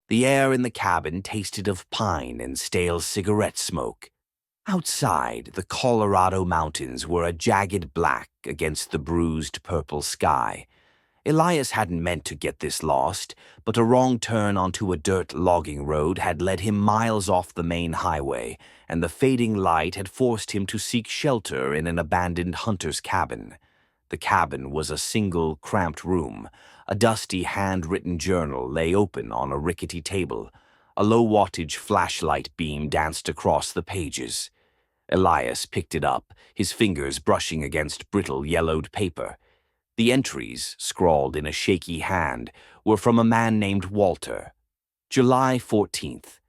The air in the cabin tasted of pine and stale cigarette smoke. Outside, the Colorado mountains were a jagged black against the bruised purple sky. Elias hadn't meant to get this lost, but a wrong turn onto a dirt logging road had led him miles off the main highway, and the fading light had forced him to seek shelter in an abandoned hunter's cabin. The cabin was a single, cramped room. A dusty, hand-written journal lay open on a rickety table. A low-wattage flashlight beam danced across the pages. Elias picked it up, his fingers brushing against brittle, yellowed paper. The entries, scrawled in a shaky hand, were from a man named Walter. July 14th.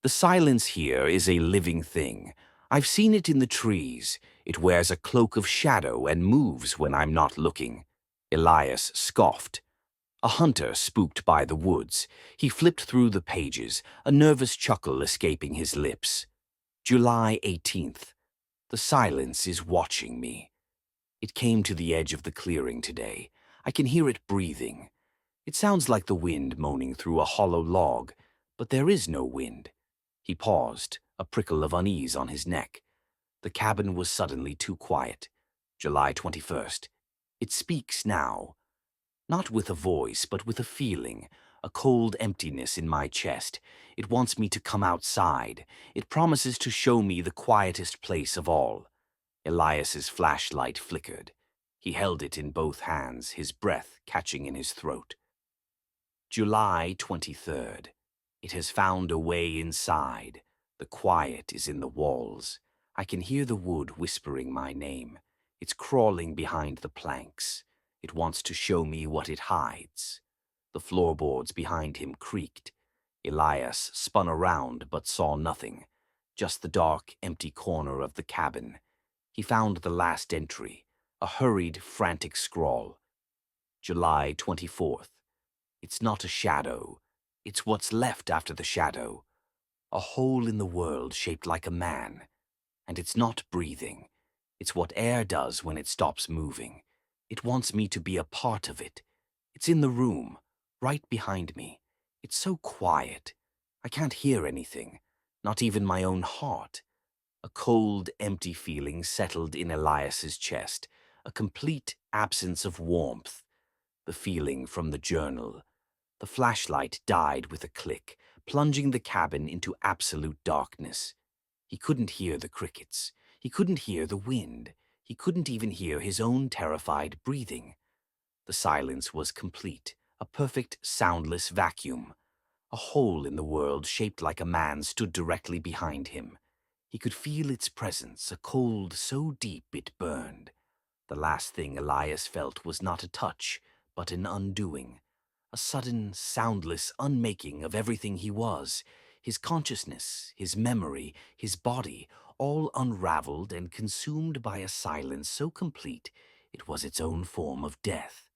The silence here is a living thing. I've seen it in the trees. It wears a cloak of shadow and moves when I'm not looking. Elias scoffed. A hunter spooked by the woods. He flipped through the pages, a nervous chuckle escaping his lips. July 18th. The silence is watching me. It came to the edge of the clearing today. I can hear it breathing. It sounds like the wind moaning through a hollow log, but there is no wind. He paused, a prickle of unease on his neck. The cabin was suddenly too quiet. July 21st. It speaks now. Not with a voice, but with a feeling, a cold emptiness in my chest. It wants me to come outside. It promises to show me the quietest place of all. Elias's flashlight flickered. He held it in both hands, his breath catching in his throat. July 23rd. It has found a way inside. The quiet is in the walls. I can hear the wood whispering my name. It's crawling behind the planks. It wants to show me what it hides. The floorboards behind him creaked. Elias spun around but saw nothing, just the dark, empty corner of the cabin. He found the last entry, a hurried, frantic scrawl. July 24th. It's not a shadow. It's what's left after the shadow. A hole in the world shaped like a man. And it's not breathing. It's what air does when it stops moving. It wants me to be a part of it. It's in the room, right behind me. It's so quiet. I can't hear anything, not even my own heart. A cold, empty feeling settled in Elias's chest, a complete absence of warmth. The feeling from the journal. The flashlight died with a click, plunging the cabin into absolute darkness. He couldn't hear the crickets. He couldn't hear the wind. He couldn't even hear his own terrified breathing. The silence was complete, a perfect, soundless vacuum. A hole in the world shaped like a man stood directly behind him. He could feel its presence, a cold so deep it burned. The last thing Elias felt was not a touch, but an undoing. A sudden, soundless unmaking of everything he was. His consciousness, his memory, his body, all unraveled and consumed by a silence so complete it was its own form of death.